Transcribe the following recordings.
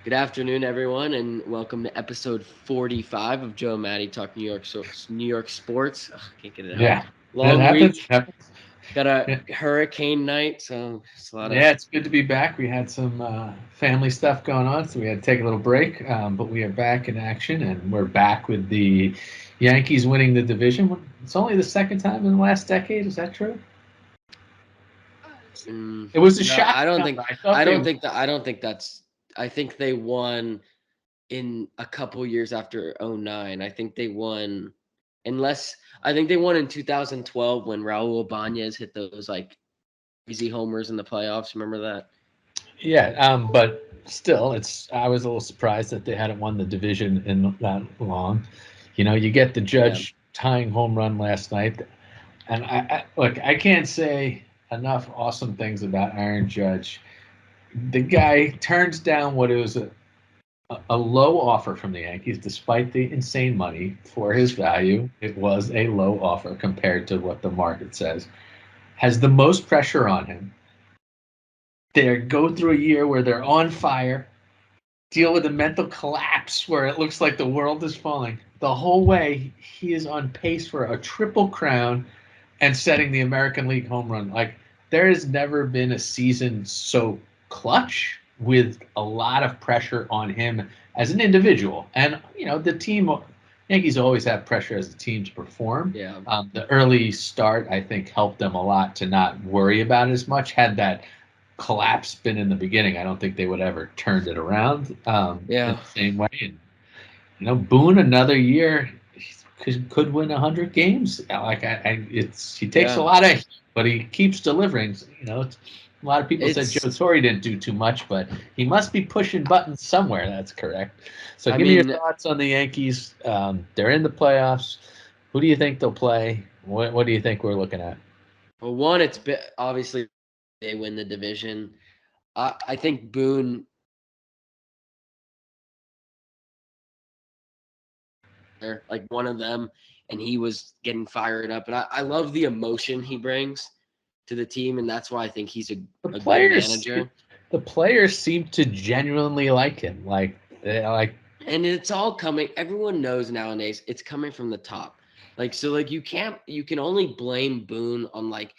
Good afternoon, everyone, and welcome to episode 45 of Joe and Matty Talk New York sports. Ugh, can't get it out. Yeah, it Long happens. week, Happens. got a Yeah, hurricane night, so it's a lot of. yeah, it's good to be back. We had some family stuff going on, so we had to take a little break. But we are back in action, and we're back with the Yankees winning the division. It's only the second time in the last decade. Is that true? It was a No, I shocking don't number. think. I thought I they don't would. think that. I don't think that's. I think they won in a couple years after '09. I think they won, unless I think they won in 2012 when Raul Ibanez hit those like crazy homers in the playoffs. Remember that? Yeah, but still, it's. I was a little surprised that they hadn't won the division in that long. You get the Yeah. Judge tying home run last night. And I look, I can't say enough awesome things about Aaron Judge. The guy turns down what it was a low offer from the Yankees, despite the insane money for his value. It was a low offer compared to what the market says. Has the most pressure on him. They go through a year where they're on fire, deal with a mental collapse where it looks like the world is falling. The whole way, he is on pace for a triple crown and setting the American League home run. Like, there has never been a season so clutch with a lot of pressure on him as an individual. And, the team, Yankees always have pressure as a team to perform. Yeah. The early start, I think, helped them a lot to not worry about it as much. Had that collapse been in the beginning, I don't think they would ever turned it around in Yeah. the same way. And Boone another year could win 100 games. Like he takes a Yeah. lot of, heat, but he keeps delivering. A lot of people said Joe It's Torre didn't do too much, but he must be pushing buttons somewhere. That's correct. So I give me your mean, thoughts on the Yankees. They're in the playoffs. Who do you think they'll play? What do you think we're looking at? well, one, obviously they win the division. I think Boone, like one of them, and he was getting fired up. And I love the emotion he brings to the team, and that's why I think he's The a good players, manager. the players seem to genuinely like him. Like And it's all coming. Everyone knows nowadays it's coming from the top. So you can only blame Boone on like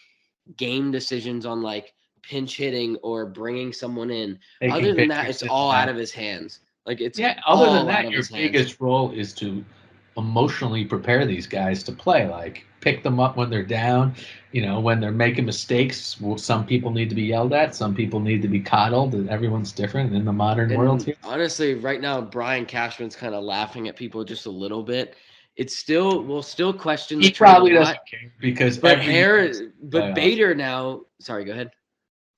game decisions on like pinch hitting or bringing someone in. taking Other than that, pictures it's in the all out mound. of his hands. Like it's Yeah, other than all out that, of your his hands. biggest role is to emotionally prepare these guys to play. Like pick them up when they're down. When they're making mistakes. Well, some people need to be yelled at. Some people need to be coddled. And everyone's different in the modern world And here. honestly, right now Brian Cashman's kind of laughing at people just a little bit. It's still we'll still question the He trade a probably lot, doesn't care because but every year it's but playoffs. Bader now. Sorry, go ahead.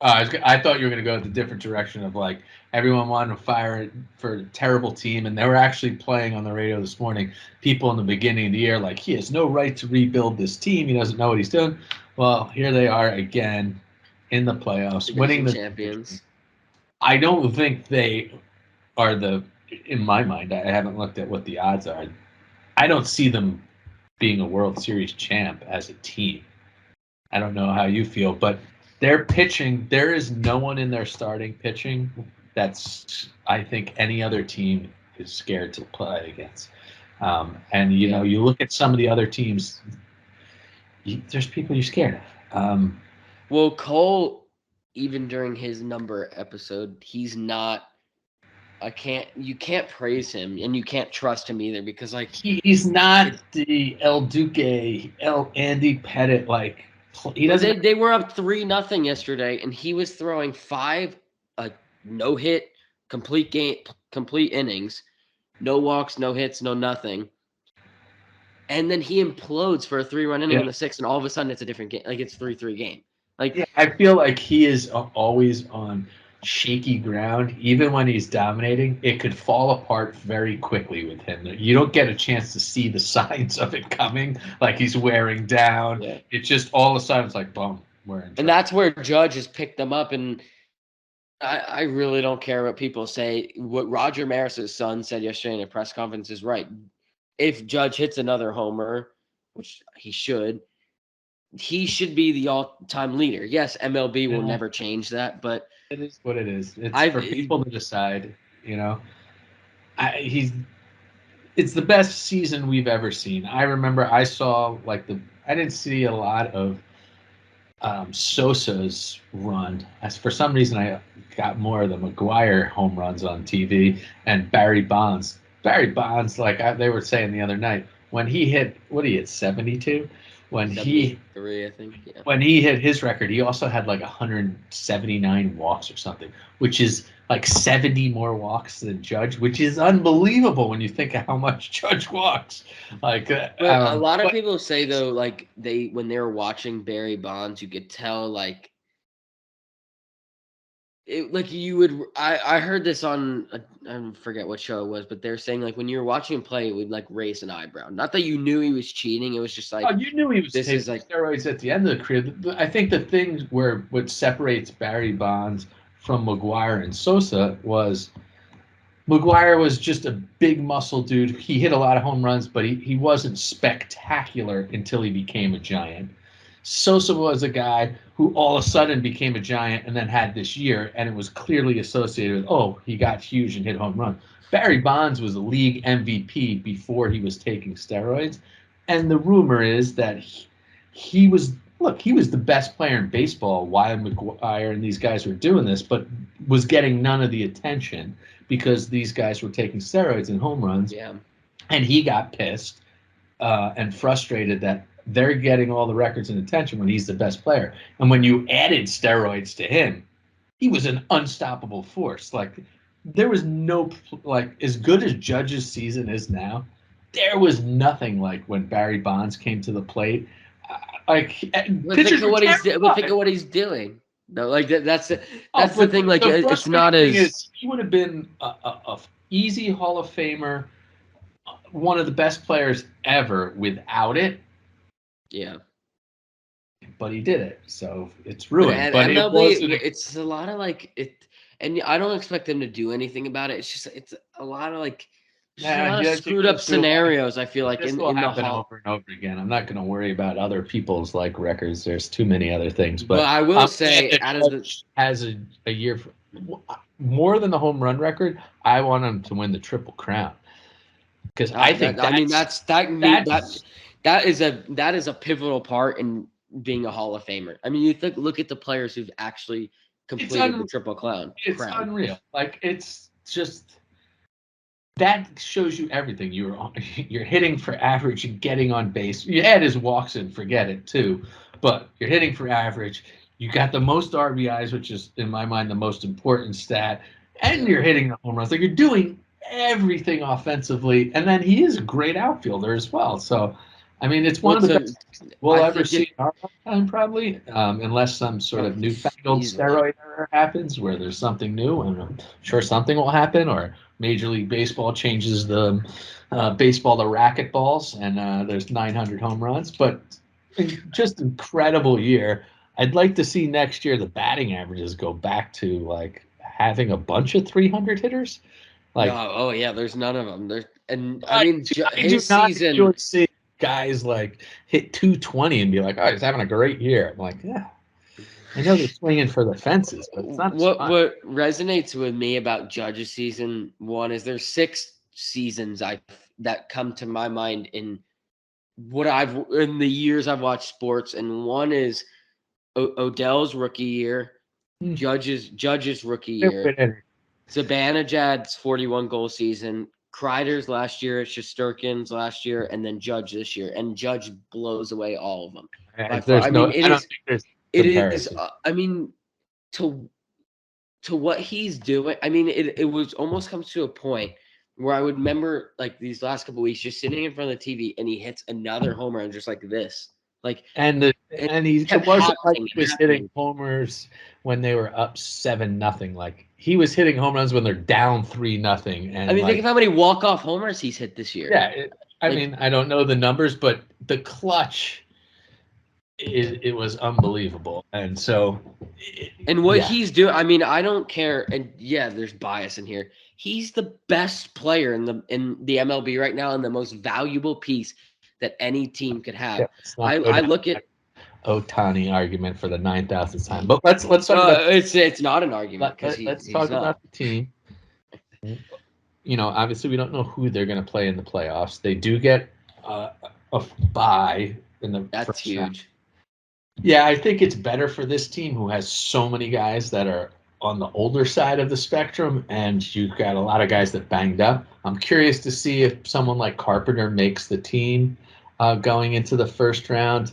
I thought you were going to go the different direction of like everyone wanted to fire it for a terrible team, and they were actually playing on the radio this morning. People in the beginning of the year like he has no right to rebuild this team. He doesn't know what he's doing. Well, here they are again in the playoffs, winning Division the division. champions. I don't think they are in my mind. I haven't looked at what the odds are. I don't see them being a World Series champ as a team. I don't know how you feel, but their pitching, there is no one in their starting pitching that's, I think, any other team is scared to play against. And, Yeah. you look at some of the other teams, there's people you're scared of. Well, Cole, even during his number episode, he's not. I can't. You can't praise him, and you can't trust him either because like He's not it. the El Duque, El Andy Pettit, like, he But doesn't. they were up 3-0 yesterday, and he was throwing five no hit complete innings, no walks, no hits, no nothing. And then he implodes for a 3-run inning Yeah. in the sixth, and all of a sudden it's a different game. Like it's 3-3 game. Like Yeah, I feel like he is always on shaky ground. Even when he's dominating, it could fall apart very quickly with him. You don't get a chance to see the signs of it coming, like he's wearing down. yeah. It's just all of a sudden it's like, boom, we're in And trouble. that's where Judge has picked them up. And I really don't care what people say. What Roger Maris's son said yesterday in a press conference is right. If Judge hits another homer, which he should be the all-time leader. Yes, MLB will Yeah, never change that, but it is what it is. It's I've for people to decide. It's the best season we've ever seen. I remember I saw I didn't see a lot of Sosa's run. As for some reason, I got more of the McGuire home runs on TV and Barry Bonds. Barry Bonds, they were saying the other night, when he hit, what he hit, 72? When 73, I think. Yeah. When he hit his record, he also had 179 walks or something, which is 70 more walks than Judge, which is unbelievable when you think of how much Judge walks. But a lot of people say though, when they were watching Barry Bonds, you could tell you would. I heard this on I forget what show it was, but they're saying when you were watching him play, it would raise an eyebrow. Not that you knew he was cheating; it was just you knew he was taking steroids at the end of the career. I think the thing what separates Barry Bonds from McGuire and Sosa was McGuire was just a big muscle dude. He hit a lot of home runs, but he wasn't spectacular until he became a Giant. Sosa was a guy who all of a sudden became a Giant and then had this year, and it was clearly associated with, he got huge and hit home run. Barry Bonds was a league MVP before he was taking steroids, and the rumor is that he was the best player in baseball while McGuire and these guys were doing this, but was getting none of the attention because these guys were taking steroids and home runs. Yeah. And he got pissed and frustrated that they're getting all the records and attention when he's the best player. And when you added steroids to him, he was an unstoppable force. There was no, as good as Judge's season is now, there was nothing like when Barry Bonds came to the plate. Think of what he's doing. No, that's the thing. It's not as he would have been a easy Hall of Famer, one of the best players ever without it. Yeah, but he did it, so it's ruined. But MLB, it's a lot of it, and I don't expect them to do anything about it. It's a lot of screwed up scenarios. I feel in the happen over and over again. I'm not going to worry about other people's records. There's too many other things. But I will say, has a year for, more than the home run record. I want him to win the Triple Crown because I think that is a pivotal part in being a Hall of Famer. I mean, you look at the players who've actually completed the Triple Crown. It's unreal. It's just. That shows you everything. You're hitting for average and getting on base. You add his walks in, forget it too. But you're hitting for average. You got the most RBIs, which is in my mind the most important stat, and you're hitting the home runs. You're doing everything offensively, and then he is a great outfielder as well. So, I mean, it's one of the best we'll ever see in our lifetime, probably, unless some sort of newfangled steroid error happens where there's something new, and I'm sure something will happen, or Major League Baseball changes the baseball to racquetballs, and there's 900 home runs. But just incredible year. I'd like to see next year the batting averages go back to having a bunch of 300 hitters. There's none of them. His season. See guys hit 220 and be like, oh, he's having a great year. I'm like, yeah. I know they're swinging for the fences, but it's not what resonates with me about Judge's season. One is there's 6 seasons that come to my mind in the years I've watched sports, and one is Odell's rookie year, Judge's rookie year, Zibanejad's 41 goal season, Kreider's last year, Shesterkin's last year, and then Judge this year, and Judge blows away all of them. It is. I mean, to what he's doing. I mean, it was almost comes to a point where I would remember these last couple of weeks just sitting in front of the TV and he hits another home run just like this. It wasn't like he was hitting homers when they were up 7-0. He was hitting home runs when they're down 3-0. And I mean, think of how many walk-off homers he's hit this year. Yeah, I mean, I don't know the numbers, but the clutch. It was unbelievable, and so he's doing. I mean, I don't care, and there's bias in here. He's the best player in the MLB right now, and the most valuable piece that any team could have. I look at Ohtani argument for the 9,000th time, but let's talk about it's not an argument. Let's talk about the team. obviously we don't know who they're going to play in the playoffs. They do get a bye in the That's first round. huge. Yeah, I think it's better for this team who has so many guys that are on the older side of the spectrum, and you've got a lot of guys that banged up. I'm curious to see if someone like Carpenter makes the team going into the first round.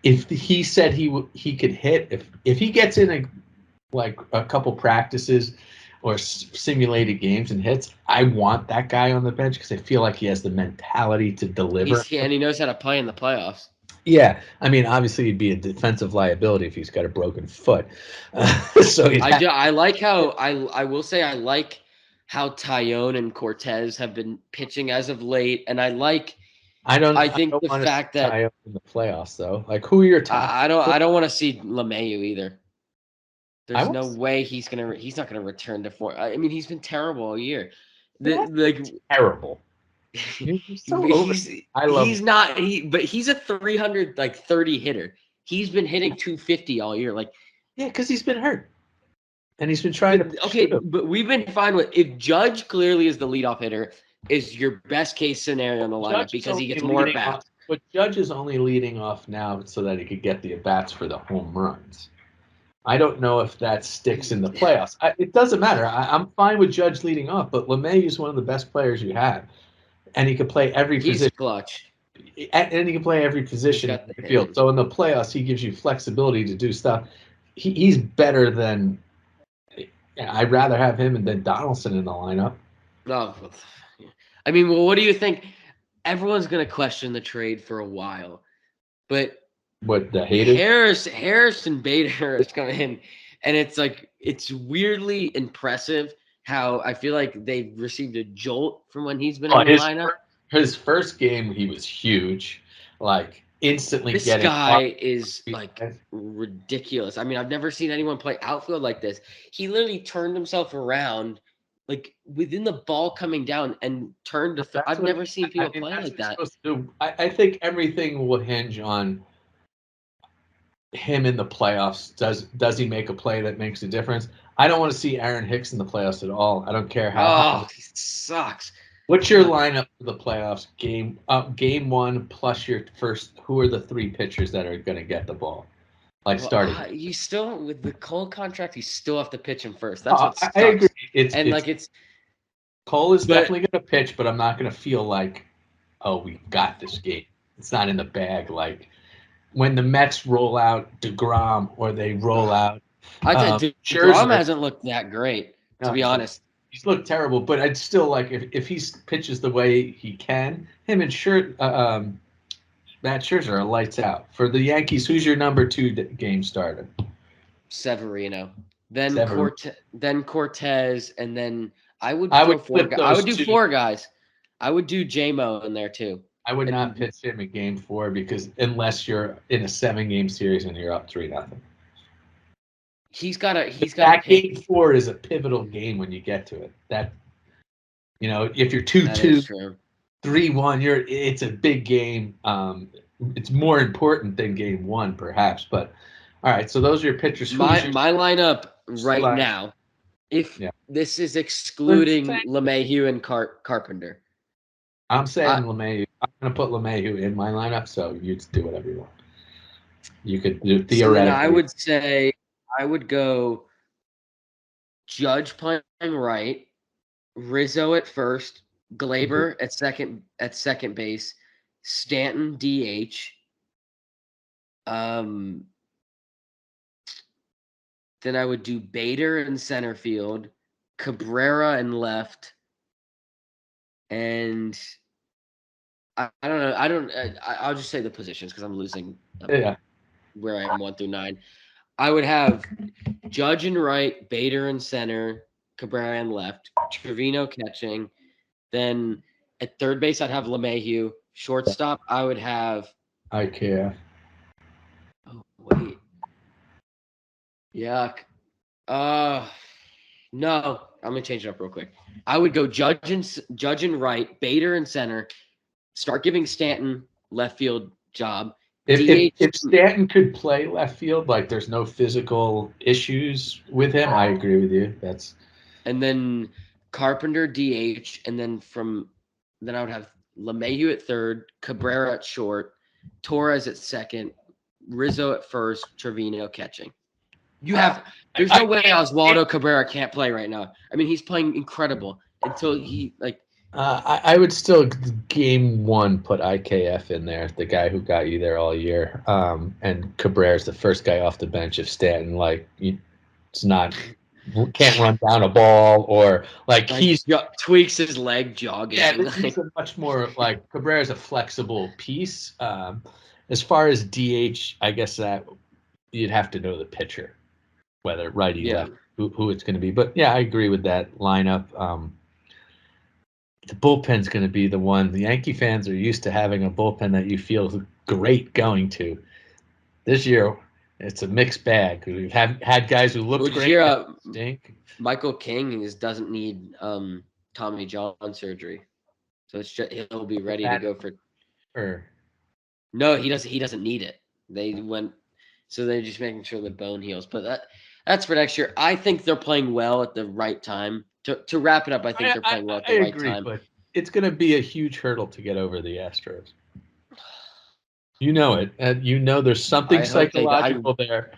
If he said he could hit, if he gets in a couple practices or simulated games and hits, I want that guy on the bench because I feel like he has the mentality to deliver. And he knows how to play in the playoffs. Yeah, I mean, obviously he'd be a defensive liability if he's got a broken foot. I like how I will say I like how Tyone and Cortez have been pitching as of late, and I think don't the want fact to tie that up in the playoffs though. Like, who are your top? I don't want to see LeMahieu either. There's no way he's not gonna return to form. I mean, he's been terrible all year. Terrible. He's so over. But he's a 330 hitter. He's been hitting 250 all year. Like, yeah, because he's been hurt. And he's been trying to. But we've been fine with if Judge clearly is the leadoff hitter, is your best case scenario in the lineup because he gets more at bats. But Judge is only leading off now so that he could get the at bats for the home runs. I don't know if that sticks in the playoffs. It doesn't matter. I'm fine with Judge leading off, but LeMay is one of the best players you have, and he can play every position. He's clutch. And he can play every position in the field. So in the playoffs, he gives you flexibility to do stuff. He's better than. I'd rather have him than Donaldson in the lineup. No, I mean, well, what do you think? Everyone's going to question the trade for a while, but what the haters? Harris and Bader is coming in, and it's weirdly impressive how I feel like they've received a jolt from when he's been in the lineup. His first game, he was huge, like instantly. This guy is like ridiculous. I mean, I've never seen anyone play outfield like this. He literally turned himself around, like within the ball coming down, and turned to. I've never seen people play like that. I think everything will hinge on him in the playoffs. Does he make a play that makes a difference? I don't want to see Aaron Hicks in the playoffs at all. I don't care how. Oh, he sucks. What's your lineup for the playoffs? Game one plus your first. Who are the three pitchers that are going to get the ball? Starting. You still with the Cole contract. You still have to pitch him first. That's what sucks. I agree. Cole is definitely going to pitch, but I'm not going to feel like, oh, we got this game. It's not in the bag. Like when the Mets roll out DeGrom or they roll out. DeGrom hasn't looked that great, to be honest. He's looked terrible, but I'd still like if he pitches the way he can. Him and Matt Scherzer are lights out. For the Yankees, who's your number 2 game starter? Severino. Then Cortez, and then I would do 4 guys. I would do J-Mo in there too. I would not pitch him in game 4 because unless you're in a 7-game series and you're up 3-0. That game 4 is a pivotal game when you get to it. That if you're 2-2, 3-1, it's a big game. It's more important than game 1, perhaps. But all right, so those are your pitchers. My lineup right now, this is excluding LeMahieu and Carpenter. I'm saying LeMahieu. I'm going to put LeMahieu in my lineup, so you do whatever you want. You could do theoretically. I would say I would go Judge playing right, Rizzo at first, Glaber at second base, Stanton DH. Then I would do Bader in center field, Cabrera in left, and I don't know. I'll just say the positions because I'm losing where I am 1 through 9. I would have Judge in right, Bader in center, Cabrera in left, Trevino catching. Then at third base, I'd have LeMahieu. Shortstop, I would have IKF. Oh, wait. Yuck. No, I'm going to change it up real quick. I would go Judge in right, Bader in center, start giving Stanton left field job. If Stanton could play left field, like there's no physical issues with him, I agree with you. And then Carpenter DH, and then I would have LeMahieu at third, Cabrera at short, Torres at second, Rizzo at first, Trevino catching. There's no way Oswaldo Cabrera can't play right now. I mean, he's playing incredible until he I would still game one put IKF in there, the guy who got you there all year. And Cabrera's the first guy off the bench if Stanton can't run down a ball or he's tweaks his leg jogging. Yeah, he's a much more Cabrera's a flexible piece. As far as DH, I guess that you'd have to know the pitcher, whether righty, left, who it's going to be. But yeah, I agree with that lineup. The bullpen's going to be the one. The Yankee fans are used to having a bullpen that you feel great going to. This year, it's a mixed bag. We've had guys who look great. Stink. Michael King doesn't need Tommy John surgery, so he'll be ready to go for. No, he doesn't. He doesn't need it. They're just making sure the bone heals. But that's for next year. I think they're playing well at the right time. To wrap it up, I think they're playing well at the right time. But it's going to be a huge hurdle to get over the Astros. You know it. There's something psychological there.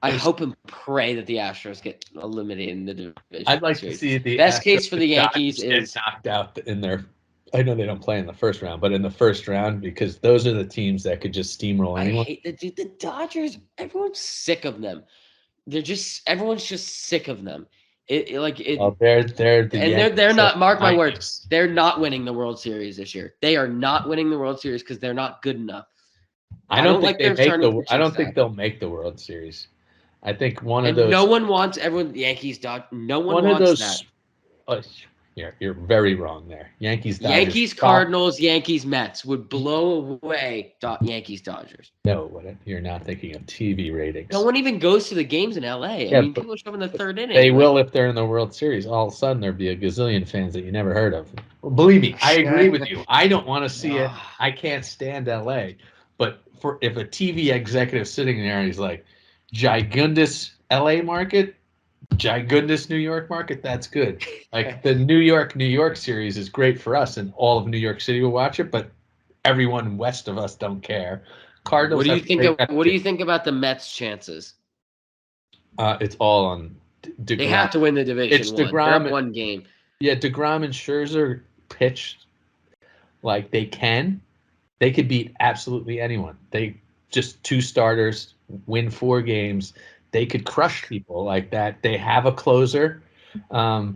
I hope and pray that the Astros get eliminated in the division. I'd like to see the best case for the Yankees is knocked out in their. I know they don't play in the first round, but in the first round, because those are the teams that could just steamroll anyone. I hate the Dodgers. Everyone's sick of them. Everyone's just sick of them. They're not. Mark my words. They're not winning the World Series this year. They are not winning the World Series because they're not good enough. I don't think they'll make the World Series. I think one of those. No one wants everyone. Yankees, Dodgers. No one wants that. You're very wrong there. Yankees, Dodgers. Yankees, Cardinals, Yankees, Mets would blow away Yankees, Dodgers. No, you're not thinking of TV ratings. No one even goes to the games in LA. I mean, people show up in the third inning. They will if they're in the World Series. All of a sudden, there'd be a gazillion fans that you never heard of. Well, believe me, I agree with you. I don't want to see it. I can't stand LA. But if a TV executive sitting there and he's like, Gigundous LA market, Gigundous New York market, that's good. The New York series is great for us, and all of New York City will watch it, but everyone west of us don't care. Cardinals. What do you think about the Mets' chances? It's all on DeGrom. They have to win the division. It's DeGrom. One game. Yeah, DeGrom and Scherzer pitched like they can. They could beat absolutely anyone. They just 2 starters, win 4 games. They could crush people like that. They have a closer. I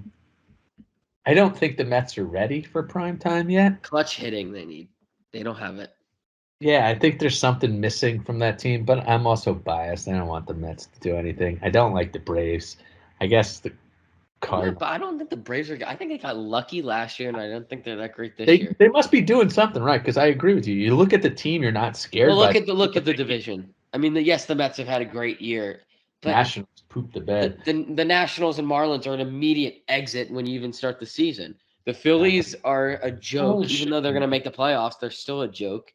don't think the Mets are ready for prime time yet. Clutch hitting they need. They don't have it. Yeah, I think there's something missing from that team, but I'm also biased. I don't want the Mets to do anything. I don't like the Braves. I guess the Cardinals. But I don't think the Braves are. I think they got lucky last year, and I don't think they're that great this year. They must be doing something right, because I agree with you. You look at the team, you're not scared. Well, look at the division. I mean, the Mets have had a great year. But Nationals pooped the bed. The Nationals and Marlins are an immediate exit when you even start the season. The Phillies are a joke. Even though they're going to make the playoffs, they're still a joke.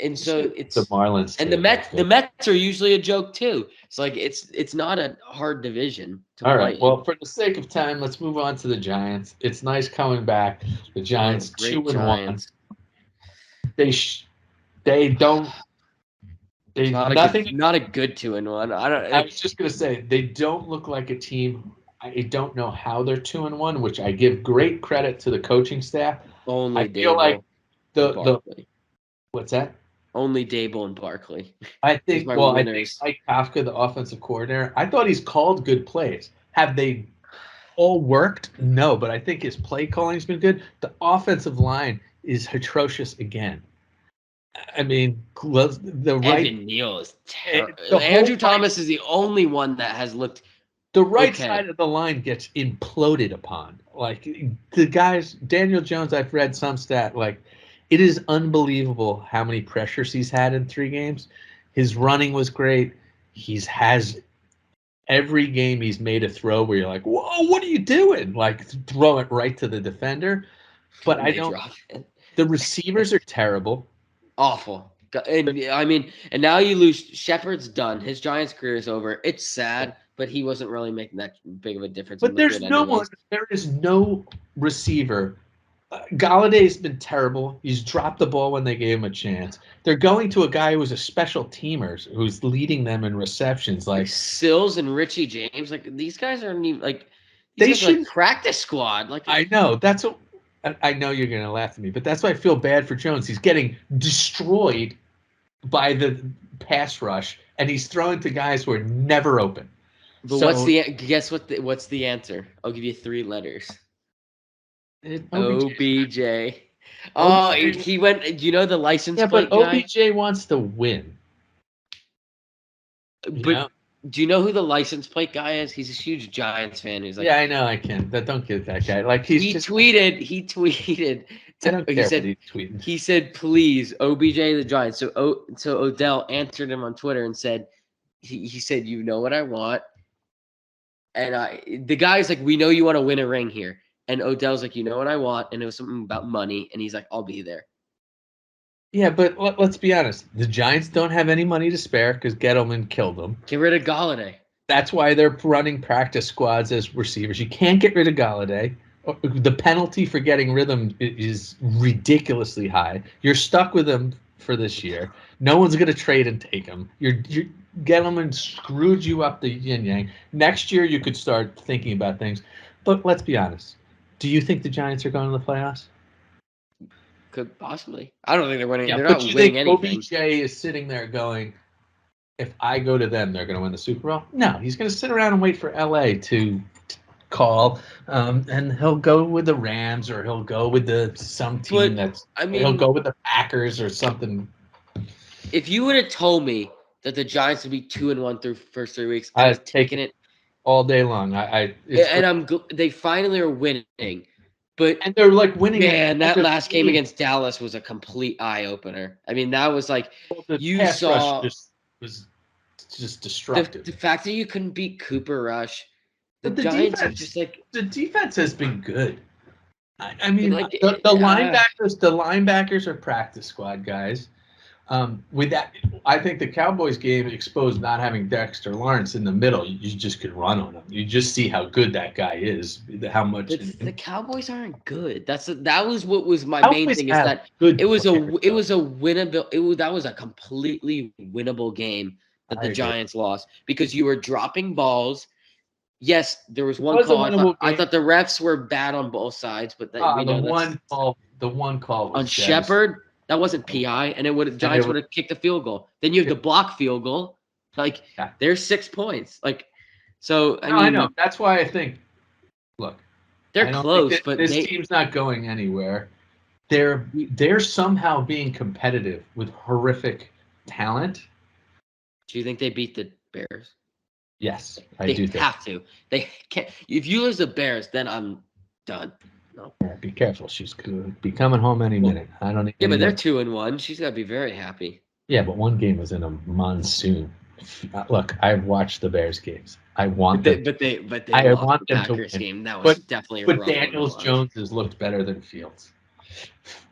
And so it's the Marlins. And the Mets are usually a joke too. It's it's not a hard division to play. All right. Well, for the sake of time, let's move on to the Giants. It's nice coming back. The Giants 2-1. They don't. Not a good 2-1. I was just gonna say they don't look like a team. I don't know how they're 2-1, which I give great credit to the coaching staff. I feel like the what's that? Only Dable and Barkley. I think Mike Kafka, the offensive coordinator, I thought he's called good plays. Have they all worked? No, but I think his play calling's been good. The offensive line is atrocious again. I mean, Evan Neal is terrible. Andrew Thomas is the only one that has looked. The right side of the line gets imploded upon. Like the guys, Daniel Jones, I've read some stat. Like it is unbelievable how many pressures he's had in 3 games. His running was great. Has every game he's made a throw where you're like, whoa, what are you doing? Like throw it right to the defender. But the receivers are terrible. Awful. And now you lose. Shepard's done. His Giants career is over. It's sad but he wasn't really making that big of a difference. But there is no receiver. Galladay's been terrible. He's dropped the ball when they gave him a chance. They're going to a guy who was a special teamer who's leading them in receptions. Like Sills and Richie James, like these guys aren't even like they guys should are like practice squad. Like I know that's what I know you're gonna laugh at me, but that's why I feel bad for Jones. He's getting destroyed by the pass rush, and he's throwing to guys who are never open. But what's the answer? I'll give you 3 letters. OBJ. Oh, he went. You know the license plate but guy? OBJ wants to win. But do you know who the license plate guy is? He's a huge Giants fan. He's like, yeah, I know. I can. Don't get that guy. Like he tweeted. He said, "Please, OBJ the Giants." So Odell answered him on Twitter and said, he said, "You know what I want." And the guy's like, "We know you want to win a ring here." And Odell's like, "You know what I want?" And it was something about money. And he's like, "I'll be there." Yeah, but let's be honest. The Giants don't have any money to spare because Gettleman killed them. Get rid of Galladay. That's why they're running practice squads as receivers. You can't get rid of Galladay. The penalty for getting rid of him is ridiculously high. You're stuck with him for this year. No one's going to trade and take him. Gettleman screwed you up the yin yang. Next year, you could start thinking about things. But let's be honest. Do you think the Giants are going to the playoffs? Could possibly. I don't think they're winning. Yeah, they're not winning anything. OBJ is sitting there going, if I go to them, they're going to win the Super Bowl? No, he's going to sit around and wait for LA to call, and he'll go with the Rams or he'll go with some team he'll go with the Packers or something. If you would have told me that the Giants would be 2-1 through first 3 weeks, I was taking it all day long. They finally are winning. And they're like winning. Man, that last game against Dallas was a complete eye opener. I mean, that was like you saw was just destructive. The fact that you couldn't beat Cooper Rush, the Giants are just like the defense has been good. I mean, the linebackers are practice squad guys. With that, I think the Cowboys game exposed not having Dexter Lawrence in the middle. You just could run on him. You just see how good that guy is. How much the Cowboys aren't good. That was what was my main thing. Is that it was a winnable. That was a completely winnable game that the Giants lost because you were dropping balls. Yes, there was one call. I thought the refs were bad on both sides, but the one call was on Shepard. That wasn't PI, and Giants would have kicked the field goal. Then you have the block field goal. Like there's 6 points. Like so. I know. That's why I think. Look, they're close, but this team's not going anywhere. They're somehow being competitive with horrific talent. Do you think they beat the Bears? Yes, I do. They have to. They can't. If you lose the Bears, then I'm done. No. Yeah, be careful. She's could be coming home any minute. I don't. Yeah, but they're 2-1. She's got to be very happy. Yeah, but one game was in a monsoon. Look, I've watched the Bears games. I want them. But they I want them to win. Game. That was definitely. But Daniels Jones has looked better than Fields.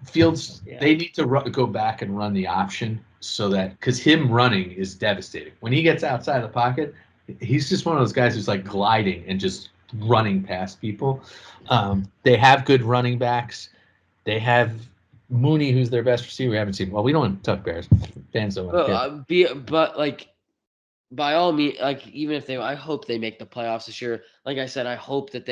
Fields, they need to go back and run the option so that because him running is devastating. When he gets outside the pocket, he's just one of those guys who's like gliding and just running past people. They have good running backs. They have Mooney, who's their best receiver. We haven't seen. Well, we don't want to talk Bears. Fans don't want to. But like, by all means, like even if I hope they make the playoffs this year. Like I said, I hope that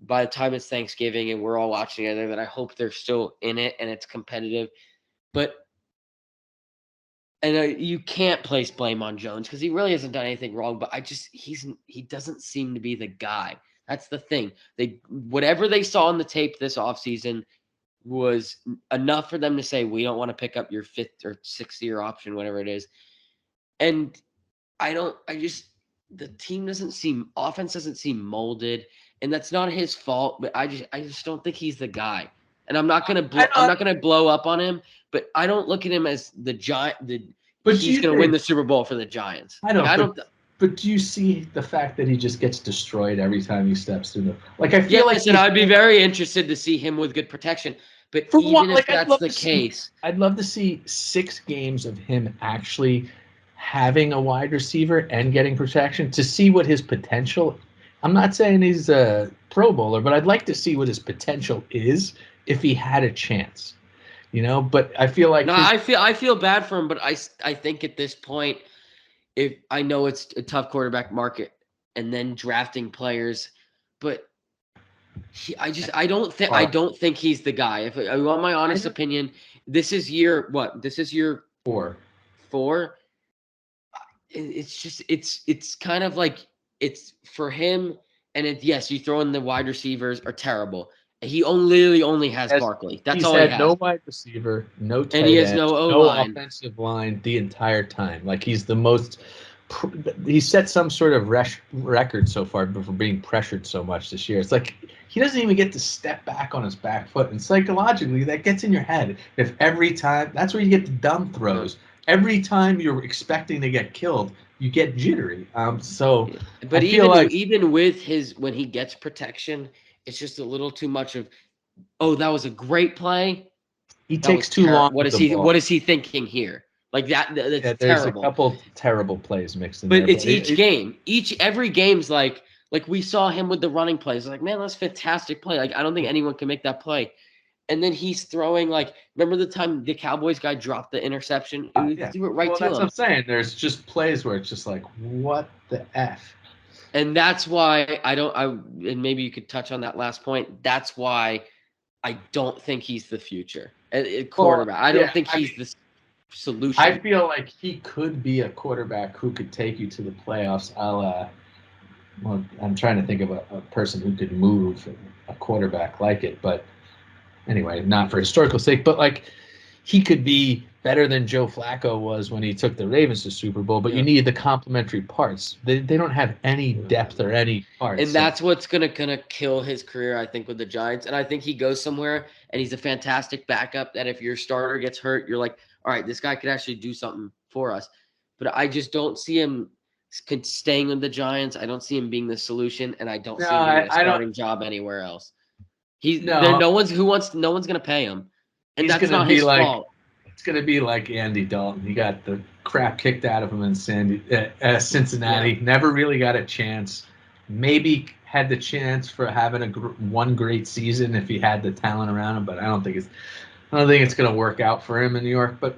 by the time it's Thanksgiving and we're all watching together, that I hope they're still in it and it's competitive. But you can't place blame on Jones because he really hasn't done anything wrong. But he doesn't seem to be the guy. That's the thing. Whatever they saw in the tape this offseason was enough for them to say, we don't want to pick up your 5th or 6th year option, whatever it is. And the team offense doesn't seem molded, and that's not his fault, but I just don't think he's the guy. And I'm not going to blow up on him, but I don't look at him as the Giant, he's going to win the Super Bowl for the Giants. But do you see the fact that he just gets destroyed every time he steps through I'd be very interested to see him with good protection. But if that's the case, I'd love to see 6 games of him actually having a wide receiver and getting protection to see what his potential. I'm not saying he's a Pro Bowler, but I'd like to see what his potential is if he had a chance. But I feel like No, I feel bad for him, but I think at this point, if I know it's a tough quarterback market, and then drafting players, but I don't think he's the guy. If I want my honest opinion, this is year what? This is year 4. It's just it's kind of like it's for him, and yes, you throw in the wide receivers are terrible. He literally only has Barkley. That's He's all he had no has, wide receiver, no and he tight has end, no O no line. offensive line the entire time. Like he's the most. He set some sort of record so far for being pressured so much this year. It's like he doesn't even get to step back on his back foot, and psychologically that gets in your head. If every time, that's where you get the dumb throws. Every time you're expecting to get killed, you get jittery. But I feel like even with his when he gets protection, it's just a little too much of, oh, that was a great play. he That takes was too long What with is the he? ball. What is he thinking here? Like that? That's Yeah, there's a terrible. couple terrible plays mixed in But there. it's each game. Every game's like we saw him with the running plays. Like, man, that's a fantastic play. Like, I don't think anyone can make that play. And then he's throwing remember the time the Cowboys guy dropped the interception? He threw it right to that's what him. I'm saying. There's just plays where it's just like, what the F? And that's why and maybe you could touch on that last point. That's why I don't think he's the future quarterback. I don't think he's the solution. I feel like he could be a quarterback who could take you to the playoffs. Well, I'm trying to think of a person who could move a quarterback like it, but anyway, not for historical sake, but like he could be better than Joe Flacco was when he took the Ravens to Super Bowl, but you need the complementary parts. They don't have any depth or any parts. And that's what's gonna kill his career, I think, with the Giants. And I think he goes somewhere and he's a fantastic backup that if your starter gets hurt, you're like, all right, this guy could actually do something for us. But I just don't see him staying with the Giants. I don't see him being the solution, and I don't see him getting a starting job anywhere else. No one's gonna pay him. And that's not his fault. It's going to be like Andy Dalton. He got the crap kicked out of him in Cincinnati. Yeah. Never really got a chance. Maybe had the chance for having one great season if he had the talent around him, but I don't think it's going to work out for him in New York. But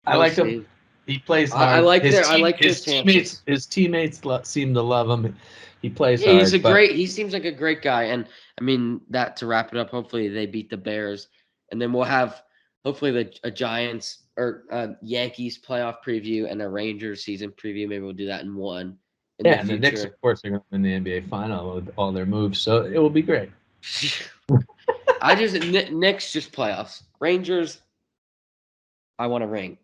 I like him. He plays hard. I like his teammates. His teammates seem to love him. He plays hard. He seems like a great guy. And I mean that to wrap it up. Hopefully they beat the Bears, and then we'll have. Hopefully a Giants or Yankees playoff preview and a Rangers season preview. Maybe we'll do that in one. And the Knicks, of course, are going to win the NBA final with all their moves, so it will be great. Knicks just playoffs. Rangers, I want a ring.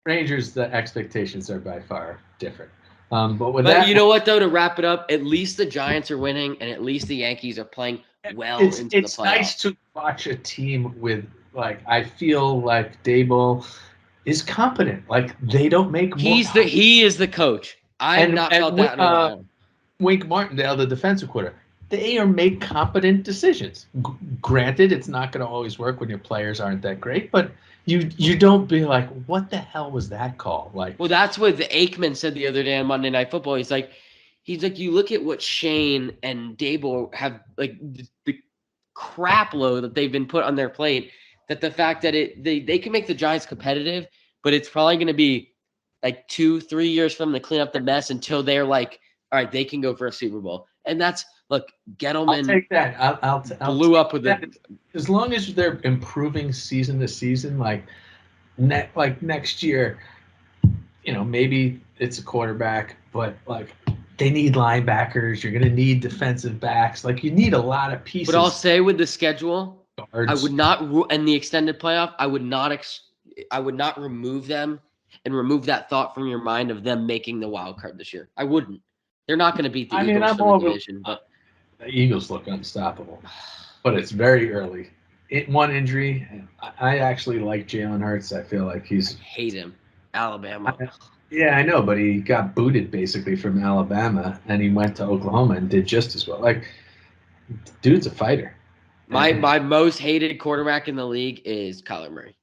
Rangers, the expectations are by far different. But you know what, though, to wrap it up, at least the Giants are winning, and at least the Yankees are playing well into the playoffs. It's nice to watch a team with. Like I feel like Dable is competent. Like they don't make. He is the coach. I've not felt that in a while. Wink Martindale, the defensive quarter, they make competent decisions. Granted, it's not going to always work when your players aren't that great, but you don't be like, what the hell was that call? Like, well, that's what the Aikman said the other day on Monday Night Football. He's like, you look at what Shane and Dable have like the crap load that they've been put on their plate. That the fact that they can make the Giants competitive, but it's probably going to be like 2-3 years for them to clean up the mess until they're like, all right, they can go for a Super Bowl. And that's Gettleman. I'll take that. I'll blew up with that. As long as they're improving season to season, like next year, maybe it's a quarterback, but like they need linebackers. You're going to need defensive backs. Like you need a lot of pieces. But I'll say with the schedule. I would not in the extended playoff. I would not remove them and remove that thought from your mind of them making the wild card this year. I wouldn't. They're not going to beat the Eagles for the division. But the Eagles look unstoppable, but it's very early. One injury. I actually like Jalen Hurts. I feel like I hate him. Alabama. Yeah, I know, but he got booted basically from Alabama, and he went to Oklahoma and did just as well. Like, dude's a fighter. My most hated quarterback in the league is Kyler Murray.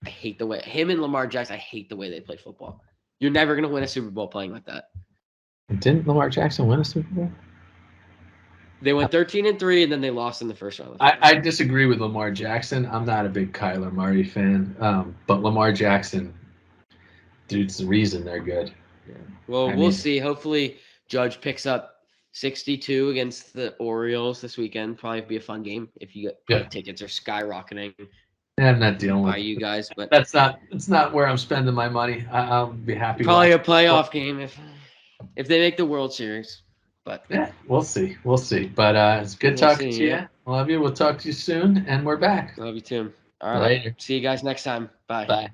I hate the way him and Lamar Jackson. I hate the way they play football. You're never going to win a Super Bowl playing like that. Didn't Lamar Jackson win a Super Bowl? They went 13-3, and then they lost in the first round. I disagree with Lamar Jackson. I'm not a big Kyler Murray fan, but Lamar Jackson, dude's the reason they're good. Yeah. Well, we'll see. Hopefully, Judge picks up 62 against the Orioles this weekend. Probably be a fun game if you get tickets are skyrocketing. Yeah, I'm not dealing with you guys, but that's not where I'm spending my money. I'll be happy. Probably a playoff game if they make the World Series. But yeah, we'll see. But it's good talking to you. Love you. We'll talk to you soon, and we're back. Love you too. All right. Later. See you guys next time. Bye. Bye.